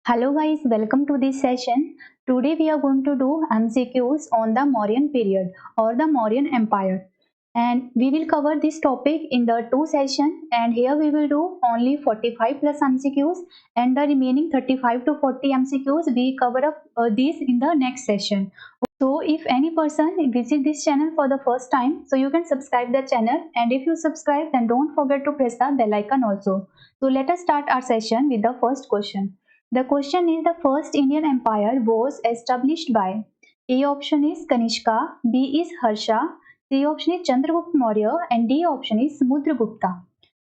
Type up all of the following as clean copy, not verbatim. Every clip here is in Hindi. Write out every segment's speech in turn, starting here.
Hello guys, welcome to this session. Today we are going to do MCQs on the Mauryan period or the Mauryan Empire. And we will cover this topic in the two sessions, and here we will do only 45 plus MCQs, and the remaining 35 to 40 MCQs we cover up these in the next session. So if any person visit this channel for the first time, so you can subscribe the channel, and if you subscribe then don't forget to press the bell icon also. So let us start our session with the first question. The question is, the first Indian empire was established by. A option is Kanishka, B is Harsha, C option is Chandragupta Maurya, and D option is Samudragupta.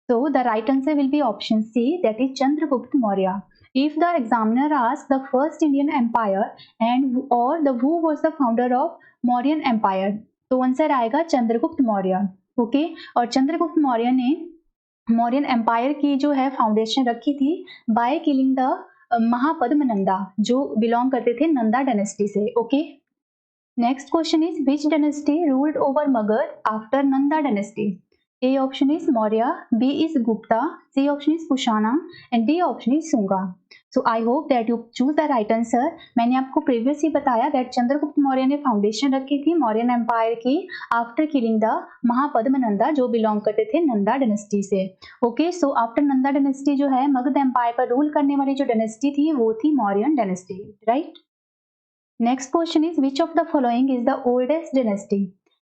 So the right answer will be option C, that is Chandragupta Maurya. If the examiner asks the first Indian empire and or the who was the founder of Mauryan empire, तो आंसर आएगा चंद्रगुप्त मौर्य. ओके, और चंद्रगुप्त मौर्य ने मौर्यन एम्पायर की जो है फाउंडेशन रखी थी by killing the Mahapadma Nanda, जो बिलोंग करते थे नंदा डायनेस्टी से. Okay, next question is which dynasty ruled over Magadha after Nanda dynasty. A option is Maurya, B is Gupta, C option is Kushana, and D option is Sunga. So I hope that you choose the right answer. मैंने आपको प्रीवियस ही बताया दैट चंद्रगुप्त मौर्य ने फाउंडेशन रखी थी मौर्यन एम्पायर की after killing the Mahapadma Nanda, जो बिलोंग करते थे नंदा डायनेस्टी से. Okay, so after Nanda dynasty जो है मगध एम्पायर पर रूल करने वाली जो डायनेस्टी थी वो थी Mauryan dynasty. Right. Next question is which of the following is the oldest dynasty.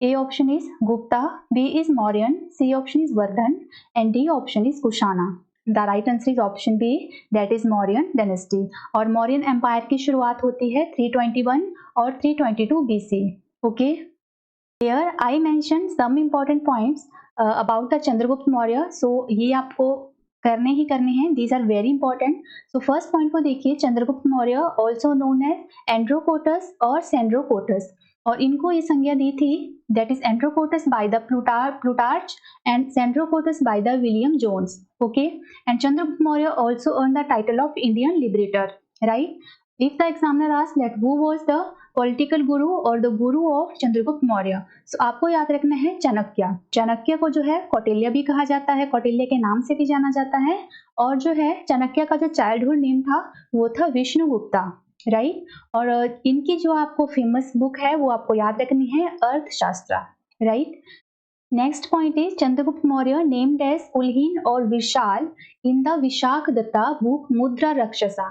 A option is Gupta, B is Mauryan, C option is Vardhan, and D option is Kushana. The right answer is option B, that is Mauryan dynasty. और मौर्यन एम्पायर की शुरुआत होती है 321 और 322 BC. Okay. Here I mentioned some important points about the Chandragupta Maurya. So ये आपको करने ही करने हैं. These are very important. So first point को देखिए, Chandragupta Maurya also known as Androcottus और सेंड्रोकोटस, और इनको ये संज्ञा दी थी that is Androcotus by the Plutarch and Sandrocotus by the William Jones. Okay, and Chandragupta Maurya also earned the title of Indian Liberator. Right. If the examiner asks that who was the political guru or the guru of Chandragupta Maurya, so आपको याद रखना है चाणक्य. चाणक्य को जो है कौटिल्य भी कहा जाता है, कौटिल्य के नाम से भी जाना जाता है, और जो है चाणक्य का जो चाइल्डहुड नेम था वो था विष्णुगुप्ता. राइट. और इनकी जो आपको फेमस बुक है वो आपको याद रखनी है, Arthashastra. Right. Next point is Chandragupta Maurya named as कुलहीन और विशाल इन द विशाखदत्ता बुक मुद्रा रक्षसा.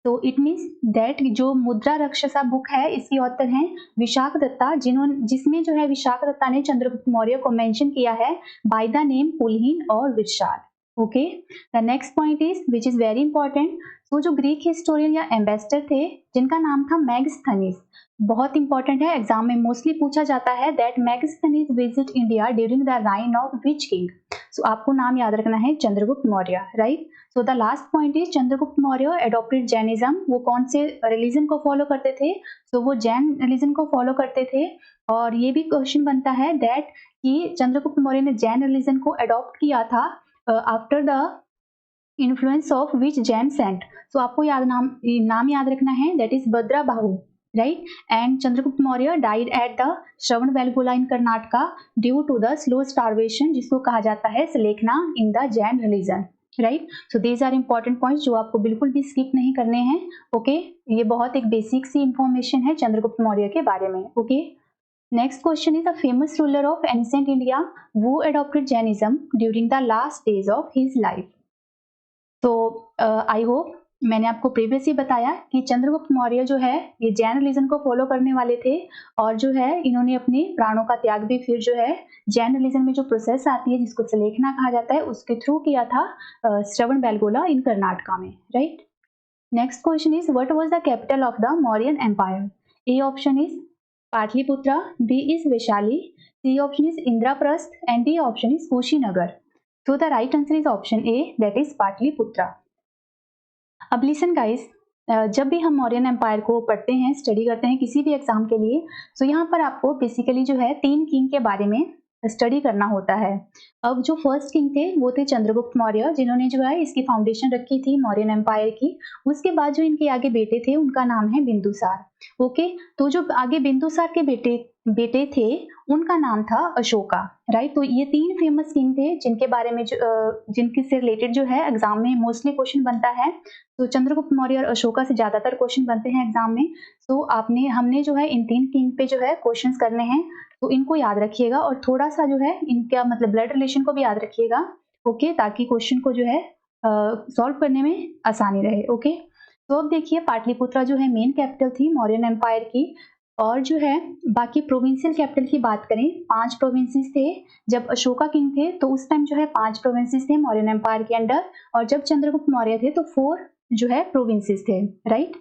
तो इट मीन्स दैट जो मुद्रा रक्षसा बुक है इसकी ऑथर हैं विशाखदत्ता, जिसमें जो है विशाखदत्ता ने चंद्रगुप्त मौर्य को मेंशन किया है बाय द नेम कुलहीन और विशाल. Okay, the next point is which is very important. तो जो ग्रीक हिस्टोरियन या एम्बेसडर थे जिनका नाम था मैगस्थनीज, बहुत इंपॉर्टेंट है, एग्जाम में मोस्टली पूछा जाता है that Megasthenes visit India during the reign of which king. So आपको नाम याद रखना है Chandragupta Maurya. Right. So the last point is Chandragupta Maurya adopted Jainism. वो कौन से रिलीजन को फॉलो करते थे? सो वो जैन रिलीजन को फॉलो करते थे. और ये भी क्वेश्चन बनता है दैट कि चंद्रगुप्त मौर्य ने जैन रिलीजन को अडॉप्ट किया था after the influence of which Jain saint. So आपको नाम याद रखना है, that is Bhadrabahu. Right. And Chandragupta Maurya died at the Shravanabelagola in Karnataka due to the slow starvation, जिसको कहा जाता है Sallekhana in the Jain religion. Right. So these are important points जो आपको बिल्कुल भी स्किप नहीं करने हैं. ओके, ये बहुत एक बेसिक सी इंफॉर्मेशन है चंद्रगुप्त मौर्य के बारे में. Okay. Next question is the famous ruler of ancient India who adopted Jainism during the last days of his life. तो आई होप मैंने आपको प्रीवियस ही बताया कि चंद्रगुप्त मौर्य जो है ये जैन रिलीजन को फॉलो करने वाले थे, और जो है इन्होंने अपने प्राणों का त्याग भी फिर जो है जैन रिलीजन में जो प्रोसेस आती है जिसको सलेखना कहा जाता है उसके थ्रू किया था श्रवणबेलगोला इन कर्नाटका में. Right. Next question is what was the capital of the Mauryan empire. A option is Pataliputra, B is Vaishali, C option is Indraprastha, and D option is Kushinagar. So the right answer is option A, that is Pataliputra. अब लिसन गाइस, जब भी हम मौर्यन एम्पायर को पढ़ते हैं, स्टडी करते हैं किसी भी एग्जाम के लिए, तो यहाँ पर आपको बेसिकली जो है 3 किंग के बारे में स्टडी करना होता है। अब जो फर्स्ट किंग थे वो थे चंद्रगुप्त मौर्य, जिन्होंने जो है इसकी फाउंडेशन रखी थी मौर्यन एम्पायर की। उसके बाद जो इनके आगे बेटे थे उनका नाम है बिंदुसार। ओके, तो जो आगे बिंदुसार के बेटे थे उनका नाम था अशोका, राइट। तो ये 3 फेमस किंग थे जिनके बारे में जिनके से रिलेटेड जो है एग्जाम में मोस्टली क्वेश्चन बनता है। तो चंद्रगुप्त मौर्य और अशोका से ज्यादातर क्वेश्चन बनते हैं एग्जाम में। तो हमने जो है इन 3 किंग पे जो है क्वेश्चंस करने हैं, तो इनको याद रखिएगा और थोड़ा सा जो है इनका मतलब ब्लड रिलेशन को भी याद रखिएगा, ओके, ताकि क्वेश्चन को जो है सॉल्व करने में आसानी रहे। ओके, तो अब देखिए पाटलिपुत्रा जो है मेन कैपिटल थी मौर्यन एम्पायर की। और जो है बाकी प्रोविंशियल कैपिटल की बात करें, 5 प्रोविंसेस थे। जब अशोका किंग थे तो उस टाइम जो है 5 प्रोविंसेस थे मौर्यन एम्पायर के अंडर, और जब चंद्रगुप्त मौर्य थे तो 4 जो है प्रोविंसेस थे, राइट।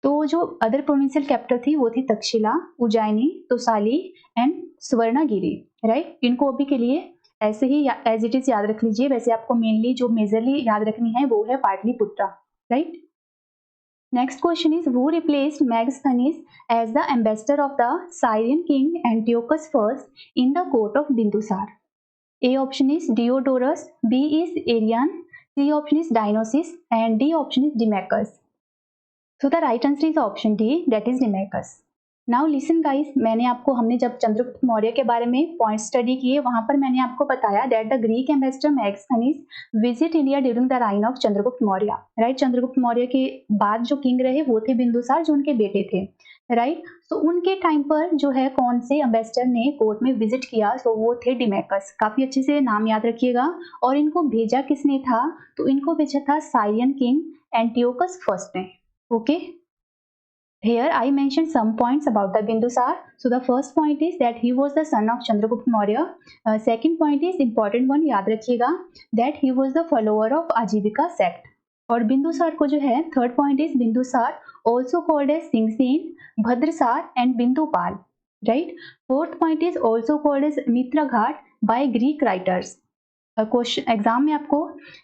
तो जो अदर प्रोविंशियल कैपिटल थी वो थी तक्षशिला, उज्जैनी, तोसाली एंड सुवर्णगिरी, राइट। इनको अभी के लिए ऐसे ही एज इट इज याद रख लीजिए। वैसे आपको मेनली जो मेजरली याद रखनी है वो है Pataliputra, right. Next question is, who replaced Megasthenes as the ambassador of the Syrian king Antiochus I in the court of Bindusar? A option is Diodorus, B is Arian, C option is Dionysius, and D option is Dimachus. So the right answer is option D, that is Dimachus. Now listen guys, हमने जब चंद्रगुप्त मौर्य के बारे में पॉइंट स्टडी किए वहां पर मैंने आपको बताया that the Greek ambassador Megasthenes visit India during the reign of Chandragupta Maurya, right. Chandragupta Maurya के बाद जो किंग रहे वो थे बिंदुसार, जो उनके बेटे थे, राइट। तो उनके टाइम पर जो है कौन से एम्बेसडर ने कोर्ट में विजिट किया, तो वो थे डिमेकस। काफी अच्छे से नाम याद रखिएगा। और इनको भेजा किसने था, तो इनको भेजा था साइरियन किंग एंटियोकस फर्स्ट ने, okay. Here I mentioned some points about the Bindusar. So the first point is that he was the son of Chandragupta Maurya. Second point is important one, याद रखिएगा, that he was the follower of Ajivika sect. और बिंदुसार को जो है third point is Bindusara also called as Singhasena, Bhadrasara and Bindupala, right. Fourth point is also called as Mitraghat by Greek writers. Question exam में आपको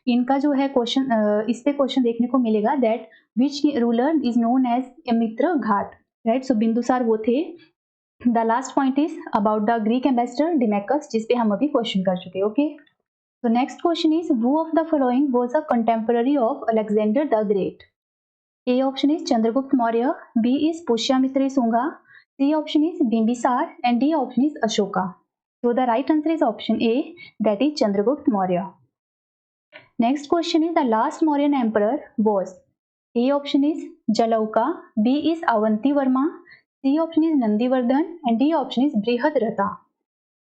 इनका जो है क्वेश्चन इस पे क्वेश्चन देखने को मिलेगा that which ruler is known as Mitra Ghat, right. So Bindusara वो थे। The last point is about the Greek ambassador Deimachus, जिसपे हम अभी क्वेश्चन कर चुके, ओके। तो next question is, who of the following was a contemporary of Alexander the great? A option is Chandragupta Maurya, B is Pushyamitra Shunga, C option is Bimbisara and D option is Ashoka. So the right answer is option A, that is Chandragupta Maurya. Next question is, the last Mauryan emperor was, A option is Jalauka, B is Avantivarma, C option is Nandivardhan and D option is Brihadrata.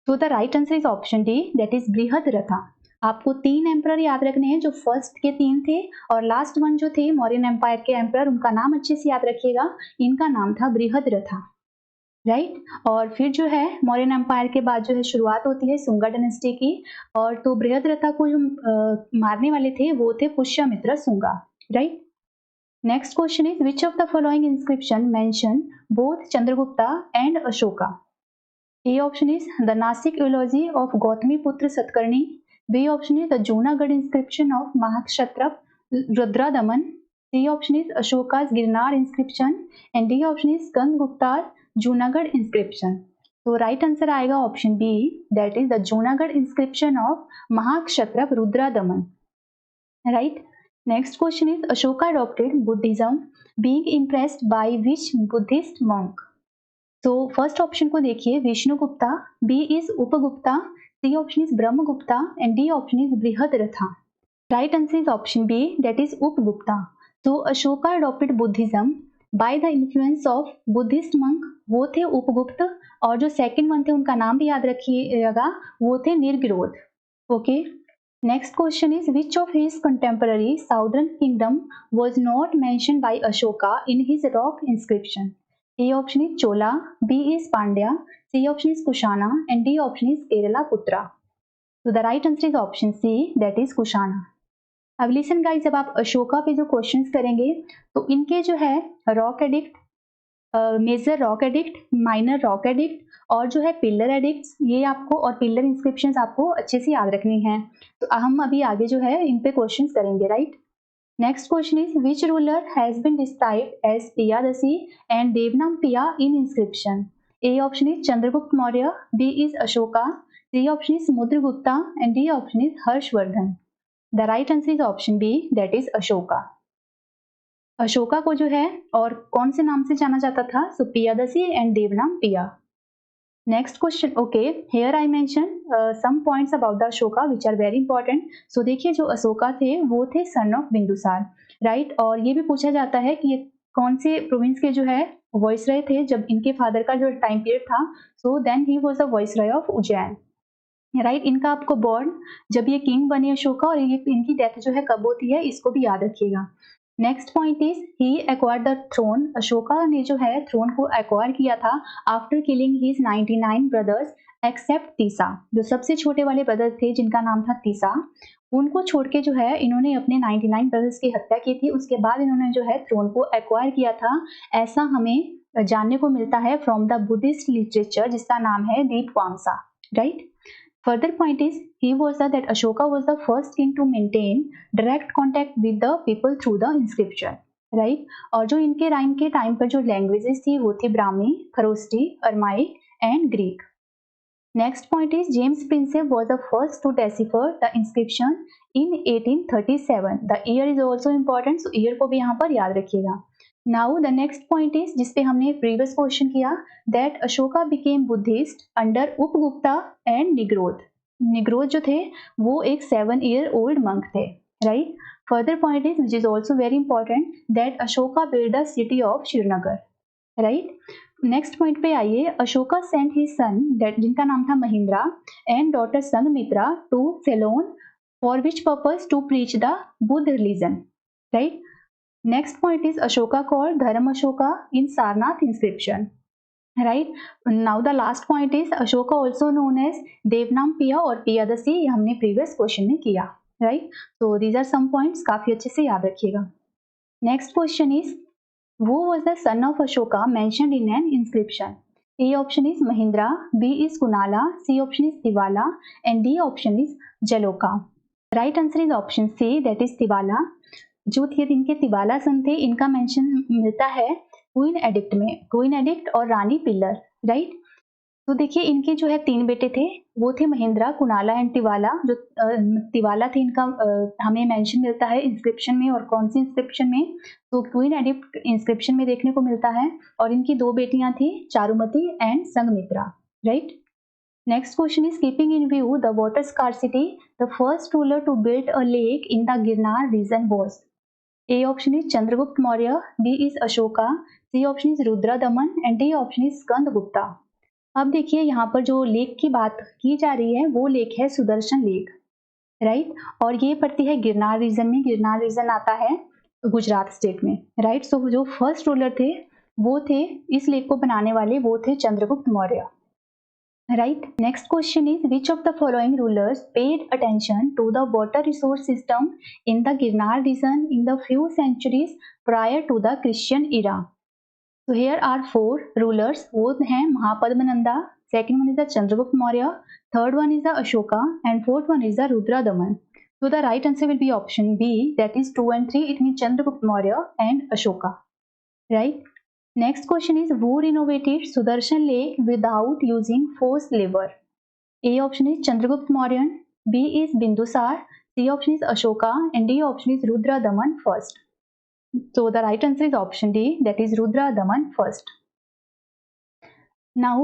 So the right answer is option D, that is Brihadrata. आपको 3 एम्परर याद रखने हैं, जो फर्स्ट के 3 थे और लास्ट वन जो थे मौर्यन एम्पायर के एम्परर, उनका नाम अच्छे से याद रखिएगा। इनका नाम था बृहद्रथा, राइट। और फिर जो है मौर्यन एम्पायर के बाद जो है शुरुआत होती है सुंगा डायनेस्टी की, और तो बृहद्रथा को जो मारने वाले थे वो थे Pushyamitra Shunga, right. Next question is, which of the following inscription mention both Chandragupta and Ashoka? A option is the Nashik eulogy of Gautamiputra Satakarni, B option is the Junagadh inscription of Mahakshatrapa Rudradaman, C option is Ashoka's Girnar inscription and D option is Skandagupta's Junagadh inscription. तो राइट आंसर आएगा option B, that is the Junagadh inscription of Mahakshatrapa Rudradaman, right. Next question is, Ashoka adopted Buddhism being impressed by which Buddhist monk? तो फर्स्ट ऑप्शन को देखिए, Vishnugupta, B is Upagupta, C option is Brahmagupta and D option is Brihadratha. Right answer is option B, that is Upagupta. तो Ashoka adopted Buddhism by the influence of Buddhist monk, वो थे उपगुप्त, और जो सेकंड वन थे उनका नाम भी याद रखिएगा, वो थे निर्विरोध, okay. Next question is, which of his contemporary southern kingdom was not mentioned by Ashoka in his rock inscription? A option is Chola, B is Pandya, C option is Kushana and D option is Kerala Putra. तो the right answer is option C, that is Kushana. अब लिसन गाइस, जब आप अशोका पे जो क्वेश्चंस करेंगे तो इनके जो है rock edict, major rock edict, minor rock edict और जो है पिलर एडिक्ट्स, ये आपको और पिलर इंस्क्रिप्शंस आपको अच्छे से याद रखनी है. तो हम अभी आगे जो है इन पे क्वेश्चंस करेंगे, right. Next question is, which ruler has been described as Piyadasi and Devanam Piya in inscription? A option is Chandragupta Maurya, B is Ashoka, C option is Smudragupta and D option is Harshvardhan. The right answer is option B, that is Ashoka. Ashoka को जो है और कौन से नाम से जाना जाता था? सो Piyadasi and Devanam Piya. Next question. Okay, here I mention some points about the Ashoka which are very important. So देखिए, जो अशोका थे वो थे सन ऑफ बिंदुसार, राइट. और ये भी पूछा जाता है कि ये कौन से प्रोविंस के जो है वॉइसरॉय थे जब इनके फादर का जो टाइम पीरियड था. So then he was the viceroy of Ujjain, right. इनका आपको बॉर्न जब ये किंग बने अशोका, और ये इनकी डेथ जो है कब होती है, इसको भी याद रखिएगा. Next point is he acquired the throne. Ashoka ने जो है थ्रोन को एक्वायर किया था after killing his 99 brothers except Tissa. जो सबसे छोटे वाले ब्रदर थे जिनका नाम था तीसा, उनको छोड़ के जो है इन्होंने अपने 99 ब्रदर्स की हत्या की थी. उसके बाद इन्होंने जो है थ्रोन को एक्वायर किया था, ऐसा हमें जानने को मिलता है फ्रॉम द बुद्धिस्ट लिटरेचर जिसका नाम है दीपवामसा, right. Further point is he was that Ashoka was the first king to maintain direct contact with the people through the inscription, right. और जो इनके राइम के टाइम पर जो लैंग्वेजेस थी वो थी Brahmi, Kharosthi, Aramaic and Greek. Next point is James Prinsep was the first to decipher the inscription in 1837. The year is also important, so year को भी यहाँ पर याद रखिएगा. Now the next point is जिसपे हमने प्रीवियस क्वेश्चन किया, that Ashoka became Buddhist under Upagupta and Nigrodha. Nigrodha जो थे वो एक 7 year old मंक थे, right. Further point is which is also very important, that Ashoka build the city of Srinagar, right. Next point पे आइए. Ashoka sent his son that जिनका नाम था Mahindra and daughter Sanghamitra to Ceylon for which purpose? To preach the Buddha religion, right. Next point is Ashoka called Dharam Ashoka in Sarnath inscription, right. Now the last point is Ashoka also known as Devnam Piya और पियादसी, ये हमने previous question में किया, right. So these are some points, काफी अच्छे से याद रखिएगा. Next question is who was the son of Ashoka mentioned in an inscription? A option is Mahindra, B is Kunala, C option is Tivala and D option is Jaloka. Right answer is option C, that is Tivala. जो थे इनके तिवाला सन थे, इनका मेंशन मिलता है क्वीन एडिक्ट में, क्वीन एडिक्ट और रानी पिल्लर, राइट. तो देखिए इनके जो है 3 बेटे थे, वो थे महिंद्रा, कुणाला एंड तिवाला. जो तिवाला थे इनका हमें मेंशन मिलता है इंस्क्रिप्शन में, और कौन सी इंस्क्रिप्शन में? तो क्वीन एडिक्ट इंस्क्रिप्शन में देखने को मिलता है. और इनकी 2 बेटियां थी, Charumati and Sanghamitra, right. Next question is keeping in view the water scarcity, the first ruler to build a lake in the Girnar region was? A option is Chandragupta Maurya, B is Ashoka, C option is Rudradaman and D option is Skandagupta. अब देखिए यहाँ पर जो लेक की बात की जा रही है वो लेक है सुदर्शन लेक, राइट. और ये पड़ती है गिरनार रीजन में. गिरनार रीजन आता है गुजरात स्टेट में, राइट. सो जो फर्स्ट रूलर थे वो थे इस लेक को बनाने वाले, वो थे Chandragupta Maurya, right. Next question is which of the following rulers paid attention to the water resource system in the Girnar region in the few centuries prior to the Christian era? So here are 4 rulers. वो हैं महापद्मनंदा, second one is the Chandragupta Maurya, third one is the Ashoka and fourth one is the Rudradaman. So the right answer will be option B, that is 2 and 3. It means Chandragupta Maurya and Ashoka, right. Next question is who renovated Sudarshan Lake without using forced labor? A option is Chandragupta Maurya, B is Bindusar, C option is Ashoka and D option is Rudradaman first. So the right answer is option D, that is Rudradaman first. Now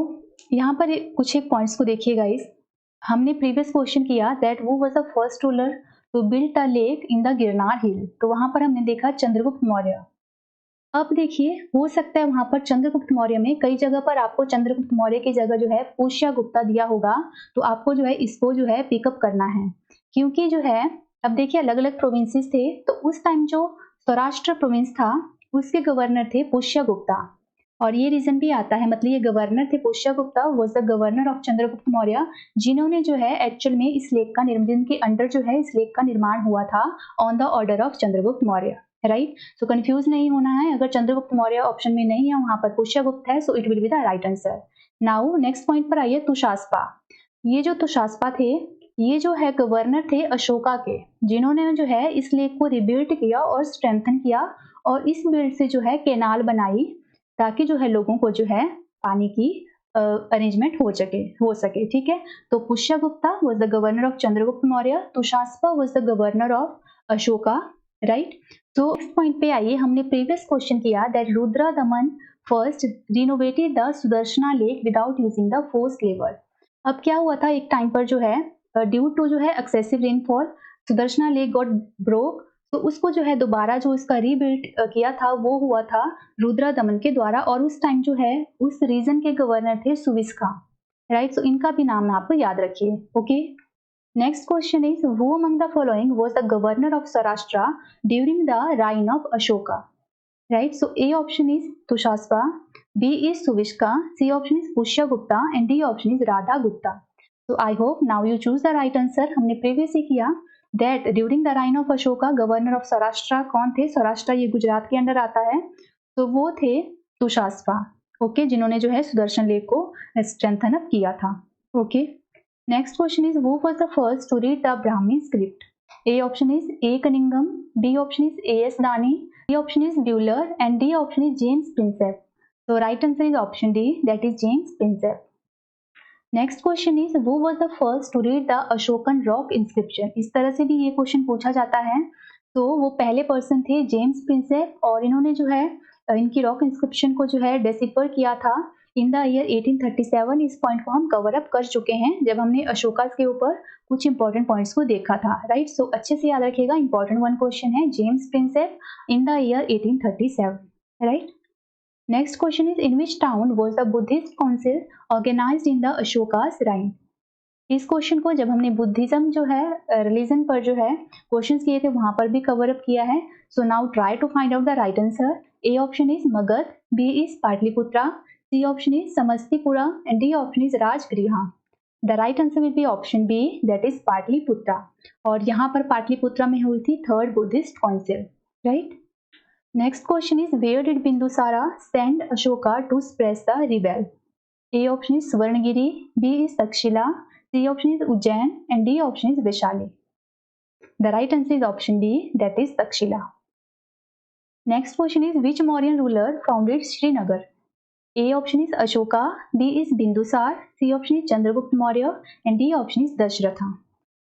यहाँ पर कुछ एक पॉइंट्स को देखिए गाइस. हमने प्रीवियस क्वेश्चन किया दैट वो was the first ruler to build a lake in the Girnar hill. तो वहां पर हमने देखा चंद्रगुप्त मौर्य. अब देखिए हो सकता है वहां पर चंद्रगुप्त मौर्य में कई जगह पर आपको चंद्रगुप्त मौर्य की जगह जो है पुष्यगुप्ता दिया होगा, तो आपको जो है इसको जो है पिकअप करना है. क्योंकि जो है अब देखिए अलग अलग प्रोविंसेस थे, तो उस टाइम जो सौराष्ट्र प्रोविंस था उसके गवर्नर थे पुष्यगुप्ता. और ये रीजन भी आता है, मतलब ये गवर्नर थे Pushyagupta, was the governor of Chandragupta Maurya, जिन्होंने जो है एक्चुअल में इस लेक का निर्माण के अंडर जो है इस लेक का निर्माण हुआ था on the order of Chandragupta Maurya, right. So confuse नहीं होना है. अगर चंद्रगुप्त मौर्य ऑप्शन में नहीं है, वहां पर पुष्यगुप्त है, so it will be the right answer. Now next point पर आइए. तुषास्पा. ये जो तुषास्पा थे ये जो है गवर्नर थे अशोका के, जिन्होंने जो है इस लेक को रिबिल्ड किया और स्ट्रेंथन किया, और इस बिल्ड से जो है कैनाल बनाई ताकि जो है लोगों को जो है पानी की अरेंजमेंट हो सके, ठीक है। तो Pushyagupta was the governor of Chandragupta Maurya, Tushaspa was the governor of Ashoka, right. तो इस पॉइंट पे आइए, हमने प्रीवियस क्वेश्चन किया that Rudradaman first renovated the Sudarshana lake without using the forced labour. अब क्या हुआ था एक टाइम पर जो है, ड्यू टू जो है excessive rainfall, Sudarshana lake got broke, तो उसको जो है दोबारा जो इसका रीबिल्ड किया था वो हुआ था रुद्र दमन के द्वारा, और उस टाइम जो है उस रीजन के गवर्नर थे सुविस्का, राइट। सो इनका भी नाम आपको याद रखिए, okay. Next question is who among the following was the governor of Saurashtra during the reign of Ashoka, right. So A option is Tushaspa, B is Suviska, C option is Pushyagupta and D option is Radhagupta. So I hope now you choose the right answer। हमने प्रीवियस ही किया that during the reign of Ashoka governor of Saurashtra कौन थे? सौराष्ट्र ये गुजरात के अंडर आता है, तो वो थे तुषास्पा, ओके, जिन्होंने जो है सुदर्शन लेक को स्ट्रेंथन अप किया था, okay. Next question is who was the first to read the Brahmi script? A option is A Cunningham, B option is A S Dani, C option is Buhler and D option is James Prinsep. तो right answer is option D, that is James Prinsep. Next question is who was the first to read the Ashokan rock inscription? इस तरह से भी ये क्वेश्चन पूछा जाता है, तो वो पहले पर्सन थे जेम्स प्रिंसेप, और इन्होंने जो है इनकी रॉक इंस्क्रिप्शन को जो है डेसिफर किया था इन द ईयर 1837। इस पॉइंट को हम कवर अप कर चुके हैं जब हमने अशोका के ऊपर कुछ इंपॉर्टेंट पॉइंट्स को देखा था, राइट। सो अच्छे से याद रखिएगा, इंपॉर्टेंट वन क्वेश्चन है, James Prinsep in the year 1837, right. Next question is in which town was the Buddhist council organized in the Ashoka's reign? इस क्वेश्चन को जब हमने बुद्धिज्म जो है रिलीजन पर जो है क्वेश्चंस किए थे वहां पर भी कवर अप किया है। So now try to find out the right answer. A option is Magadha, B is Pataliputra, C option is Samastipura and D option is Rajgriha. The right answer will be option B, that is Pataliputra, और यहाँ पर पाटलिपुत्रा में हुई थी third Buddhist council, right. Next question is where did Bindusara send Ashoka to suppress the rebel? A option is Swarnagiri, B is Takshila, C option is Ujjain and D option is Vaishali. The right answer is option B, that is Takshila. Next question is which Mauryan ruler founded Srinagar? A option is Ashoka, B is Bindusar, C option is Chandragupta Maurya and D option is Dashratha.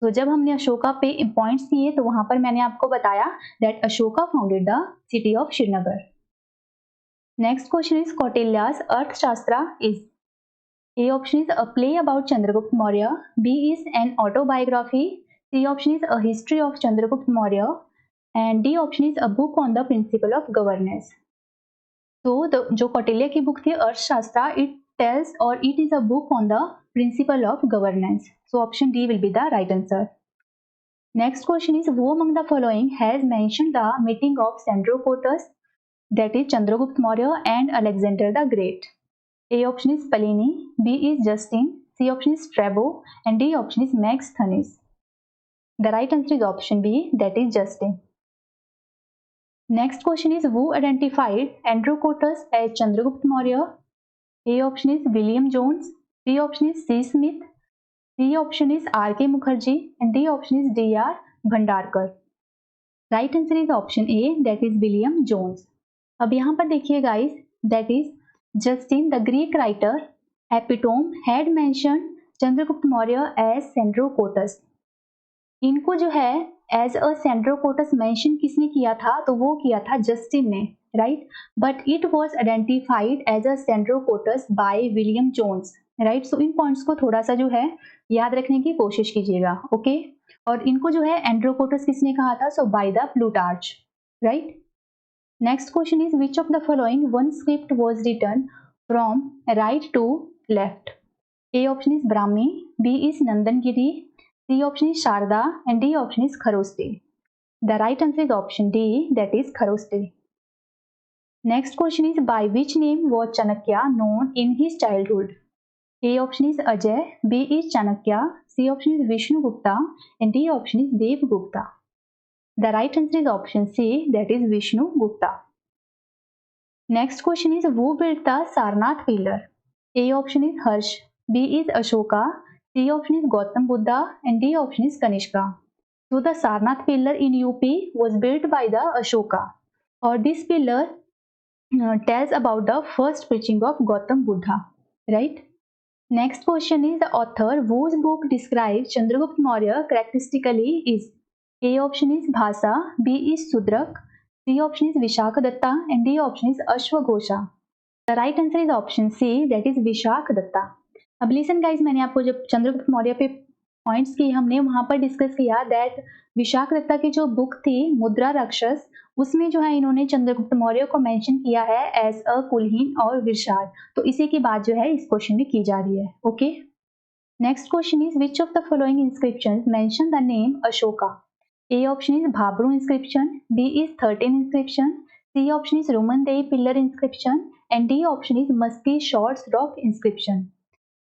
तो जब हमने अशोका पे पॉइंट्स दिए तो वहां पर मैंने आपको बताया that Ashoka founded the city of Srinagar. Next question is Kautilya's Arthashastra is? A option is a play about Chandragupta Maurya, B is an autobiography, C option is a history of Chandragupta Maurya and D option is a book on the principle of governance. तो जो कौटिल्य की बुक थी Arthashastra, it tells or it is a book on the principle of governance. So option D will be the right answer. Next question is who among the following has mentioned the meeting of Sandrocotus, that is Chandragupta Maurya and Alexander the Great? A option is Pliny, B is Justin, C option is Strabo and D option is Megasthenes. The right answer is option B, that is Justin. Next question is who identified Androcotus as Chandragupta Maurya? A option is William Jones, B option is C Smith, C option is R.K. Mukherjee and D option is D.R. Bhandarkar. Right answer is option A, that is William Jones. अब यहाँ पर देखिए guys, that is Justin the Greek writer epitome had mentioned Chandragupta Maurya as Sandrocotus. इनको जो है एज अ सेंड्रोकोटस मेंशन किसने किया था? तो वो किया था जस्टिन ने, right. But it was identified as a Sandrocottus by William Jones, right. So इन पॉइंट्स को थोड़ा सा जो है याद रखने की कोशिश कीजिएगा, ओके। और इनको जो है एंड्रोकोटस किसने कहा था? So by the Plutarch, right. Next question is which of the following one script was written from right to left? A option is Brahmi, B is Nandinagari, C option is Sharda and D option is Kharoste. The right answer is option D, that is Kharoste. Next question is by which name was Chanakya known in his childhood? A option is Ajay, B is Chanakya, C option is Vishnugupta and D option is Devgupta. The right answer is option C, that is Vishnugupta. Next question is who built the Sarnath pillar? A option is Harsh, B is Ashoka, C option is Gautam Buddha and D option is Kanishka. So the Sarnath pillar in UP was built by the Ashoka, or this pillar tells about the first preaching of Gautam Buddha, right? Next question is the author whose book describes Chandragupta Maurya characteristically is. A option is Bhasa, B is Sudrak, C option is Vishakadatta, and D option is Ashwagosha. The right answer is option C, that is Vishakadatta. अब लिसन गाइस, मैंने आपको जब चंद्रगुप्त मौर्य पे पॉइंट्स की हमने वहां पर डिस्कस किया दैट विशाखदत्ता की जो बुक थी मुद्रा राक्षस, उसमें जो है इन्होंने चंद्रगुप्त मौर्य को मेंशन किया है एज अ कुलहीन और विशाल। तो इसी की बात जो है इस क्वेश्चन में की जा रही है। Okay, next question is which of the following inscriptions mention the name Ashoka. A option is Bhabru inscription, B is 13 inscription, C option is Rummindei pillar inscription, and D option is Musky Short Rock inscription.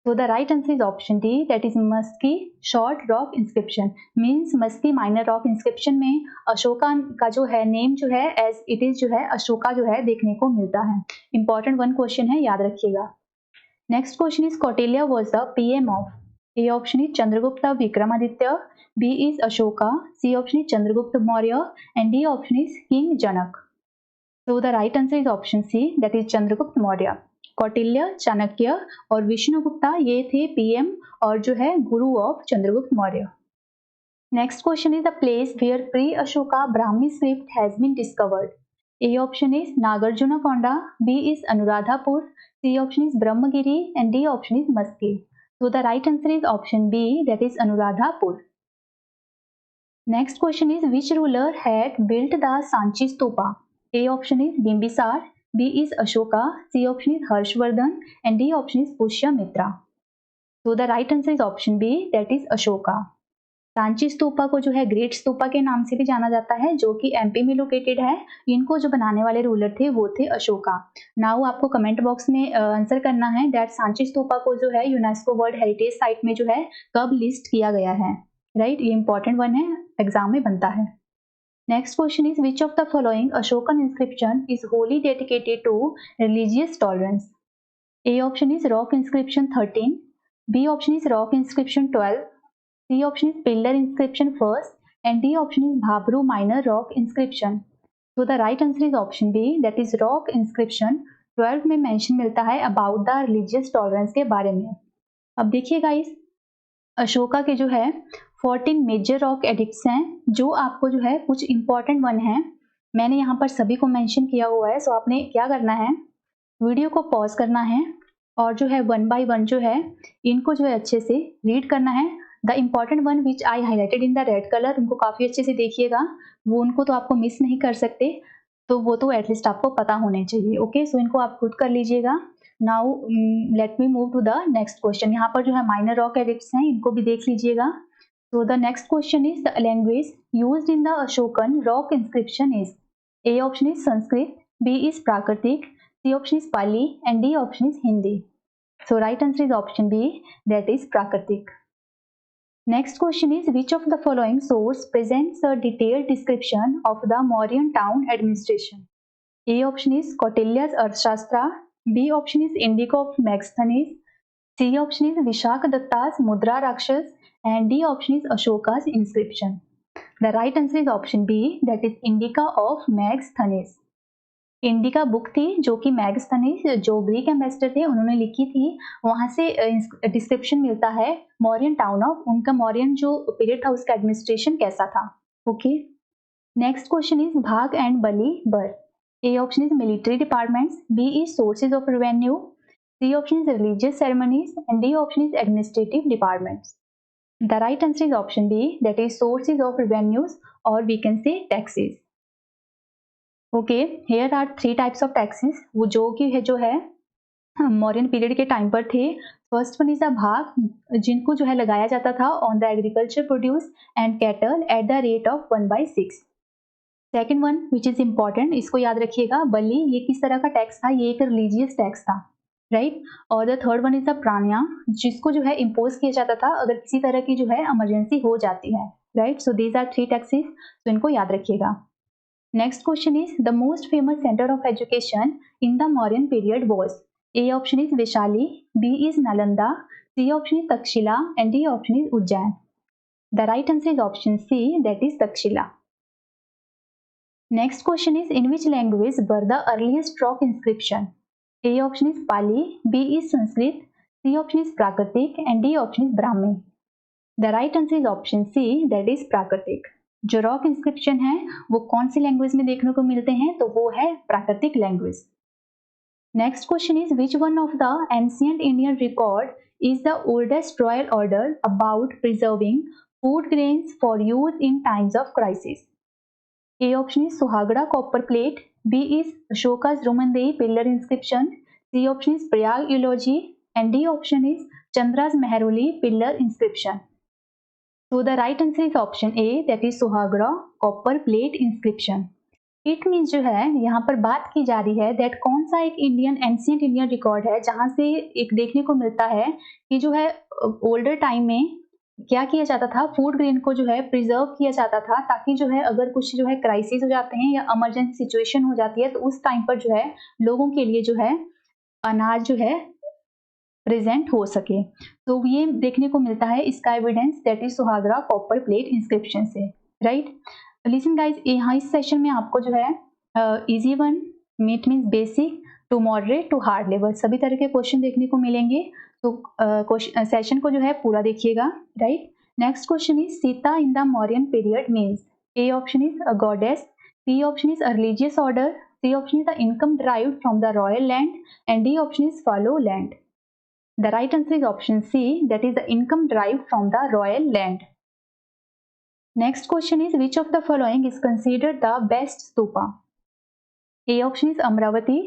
So the right answer is option D, that is Musky Short Rock inscription. Means Musky Minor Rock inscription में अशोका का जो है नेम जो है as it is जो है अशोका जो है देखने को मिलता है। Important one question है, याद रखिएगा। Next question is Kautilya was the PM of. A option is Chandragupta Vikramaditya, B is Ashoka, C option is Chandragupta Maurya, and D option is King Janak. So the right answer is option C, that is Chandragupta Maurya. Kautilya, Chanakya और विष्णुगुप्ता ये थे पीएम और जो है guru of Chandragupta Maurya. Next question is the place where pre Ashoka Brahmi script has been discovered. A option is Nagarjuna Konda, B is Anuradhapur, C option is Brahmagiri, and D option is Maski. So the right answer is option B, that is Anuradhapur. Next question is which ruler had built the Sanchi Stupa? A option is Bimbisar, B is Ashoka, C option is Harshvardhan, and D option is Pushyamitra. So the right answer is option B, that is Ashoka. Sanchi stupa को जो है ग्रेट स्तूपा के नाम से भी जाना जाता है, जो कि एमपी में लोकेटेड है। इनको जो बनाने वाले रूलर थे वो थे अशोका। नाउ आपको कमेंट बॉक्स में आंसर करना है दैट सांची स्तूपा को जो है यूनेस्को वर्ल्ड हेरिटेज साइट में जो है कब लिस्ट किया गया है। राइट, ये इंपॉर्टेंट वन है, एग्जाम में बनता है। Next question is which of the following Ashokan inscription is wholly dedicated to religious tolerance? A option is rock inscription 13, B option is rock inscription 12, C option is pillar inscription first, and D option is Bhabru minor rock inscription. So the right answer is option B, that is rock inscription 12 में mention मिलता है about the religious tolerance के बारे में। अब देखिए गाइस, अशोका के जो है 14 मेजर रॉक एडिक्ट्स हैं, जो आपको जो है कुछ इंपॉर्टेंट वन है, मैंने यहाँ पर सभी को मेंशन किया हुआ है। सो आपने क्या करना है, वीडियो को पॉज करना है और जो है वन बाय वन जो है इनको जो है अच्छे से रीड करना है। The important one which I highlighted in the red colour, उनको काफ़ी अच्छे से देखिएगा, वो उनको तो आपको मिस नहीं कर सकते, तो वो तो एटलीस्ट आपको पता होने चाहिए। ओके, सो इनको आप खुद कर लीजिएगा। Now let me move to the next question. यहाँ पर जो है माइनर रॉक एडिक्ट्स हैं, इनको भी देख लीजिएगा। So the next question is the language used in the Ashokan rock inscription is. A option is Sanskrit, B is Prakritic, C option is Pali, and D option is Hindi. So right answer is option B, that is Prakritic. Next question is which of the following source presents a detailed description of the Mauryan town administration? A option is Kautilya's Arthashastra, B option is Indica of Megasthenes, C option is Vishakadatta's Mudra Rakshas, and D option is Ashoka's inscription. The right answer is option B, that is Indica of Megasthenes. Indica book थी जो कि मैगस्थनीज जो ग्रीक एम्बेसडर थे उन्होंने लिखी थी, वहां से डिस्क्रिप्शन मिलता है मौर्यन टाउन ऑफ, उनका मौर्यन जो पीरियड था उसका एडमिनिस्ट्रेशन कैसा था। Okay, next question is bhag and bali were. A option is military departments, B is sources of revenue, C option is religious ceremonies, and D option is administrative departments. The right answer is option B, that is sources of revenues, or we can say taxes. Okay, here are three types of taxes, वो जो कि है जो है मौर्यन पीरियड के टाइम पर थे। फर्स्ट वन इज अ भाग, जिनको जो है लगाया जाता था on the agriculture produce and cattle at the rate of 1/6। Second one which is important, इसको याद रखिएगा, बलि ये किस तरह का टैक्स था, ये एक रिलीजियस टैक्स था। राइट, और the third one is the Pranaya, जिसको जो है इम्पोज किया जाता था अगर किसी तरह की जो है इमरजेंसी हो जाती है। Right, so these are three taxes, तो इनको याद रखिएगा। Next question is the most famous centre of education in the Mauryan period was. A option is Vaishali, B is Nalanda, C option is Takshashila, and D option is Ujjain. The right answer is option C, that is Takshashila. Next question is in which language were the earliest rock inscription. A option is Pali, B is Sanskrit, C option is Prakritik and D option is Brahmi. The right answer is option C, that is Prakritik. जो रॉक इंस्क्रिप्शन है वो कौन सी लैंग्वेज में देखने को मिलते हैं, तो वो है प्राकृतिक language. Next question is which one of the ancient Indian record is the oldest royal order about preserving food grains for use in times of crisis? A option is Suhagda copper plate, B is Ashoka's Romandehi pillar inscription, C option is Prayag eulogy, and D option is Chandra's Mehroli pillar inscription. So the right answer is option A, that is Suhagda copper plate inscription. It means जो है यहाँ पर बात की जा रही है दैट कौन सा एक इंडियन एंशिएंट इंडियन रिकॉर्ड है जहाँ से एक देखने को मिलता है कि जो है ओल्डर टाइम में क्या किया जाता था, फूड ग्रेन को जो है प्रिजर्व किया जाता था ताकि जो है अगर कुछ जो है क्राइसिस हो जाते हैं या इमरजेंसी सिचुएशन हो जाती है तो उस टाइम पर जो है लोगों के लिए जो है अनाज जो है प्रेजेंट हो सके. तो ये देखने को मिलता है इसका evidence that is Sohgaura copper plate inscription से. राइट, लिसन गाइज, यहाँ इस सेशन में आपको जो है easy one, meet means basic, to moderate, to hard level सभी तरह के क्वेश्चन देखने को मिलेंगे. तो सेशन को जो है पूरा देखिएगा. Right, next question is sita in the Mauryan period means. A option is a goddess, B option is a religious order, C option is the income derived from the royal land, and D option is fallow land. The right answer is option C, that is the income derived from the royal land. Next question is which of the following is considered the best stupa? A option is Amravati,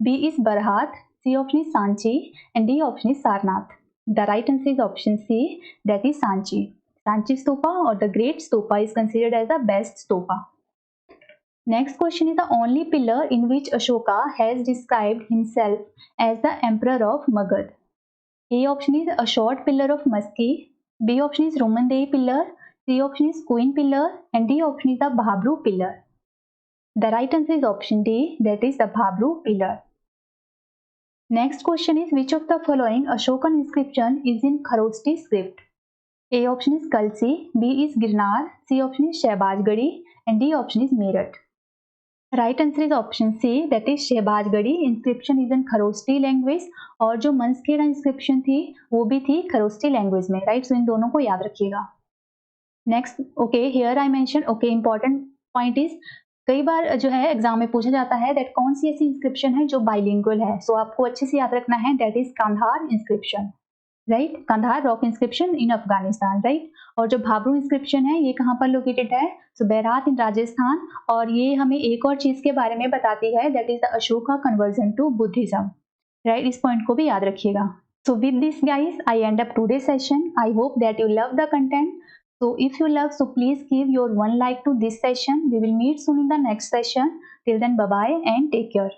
B is Barhat, C option is Sanchi, and D option is Sarnath. The right answer is option C, that is Sanchi. Sanchi stupa or the Great Stupa is considered as the best stupa. Next question is the only pillar in which Ashoka has described himself as the emperor of Magad. A option is a short pillar of Musky, B option is Romandehi pillar, C option is Queen pillar, and D option is the Bhabru pillar. The right answer is option D, that is the Bhabru pillar. Next question is which of the following Ashokan inscription is in Kharosti script? A option is Kalsi, B is Girnar, C option is Shehbazgadi, and D option is Meerut. Right answer is option C, that is Shahbazgarhi. Inscription is in Kharosthi language और जो मंसखेड़ा इंस्क्रिप्शन थी वो भी थी खरोस्टी लैंग्वेज में. राइट, सो इन दोनों को याद रखिएगा. Next, okay, here I mention, okay, important point is कई बार जो है एग्जाम में पूछा जाता है दैट कौन सी ऐसी इंस्क्रिप्शन है जो बाइलिंगुअल है. सो आपको अच्छे से याद रखना है, that is Kandahar inscription. Right, Kandahar rock inscription in Afghanistan. Right, और जो भाबरू इंस्क्रिप्शन है ये कहाँ पर लोकेटेड है, सो बैरात इन राजस्थान. और ये हमें एक और चीज के बारे में बताती है, that is the Ashoka conversion to Buddhism. Right, इस पॉइंट को भी याद रखिएगा. So with this guys I end up today session. I hope that you love the content. So if you love, so please give your one like to this session. We will meet soon in the next session. Till then, bye bye and take care.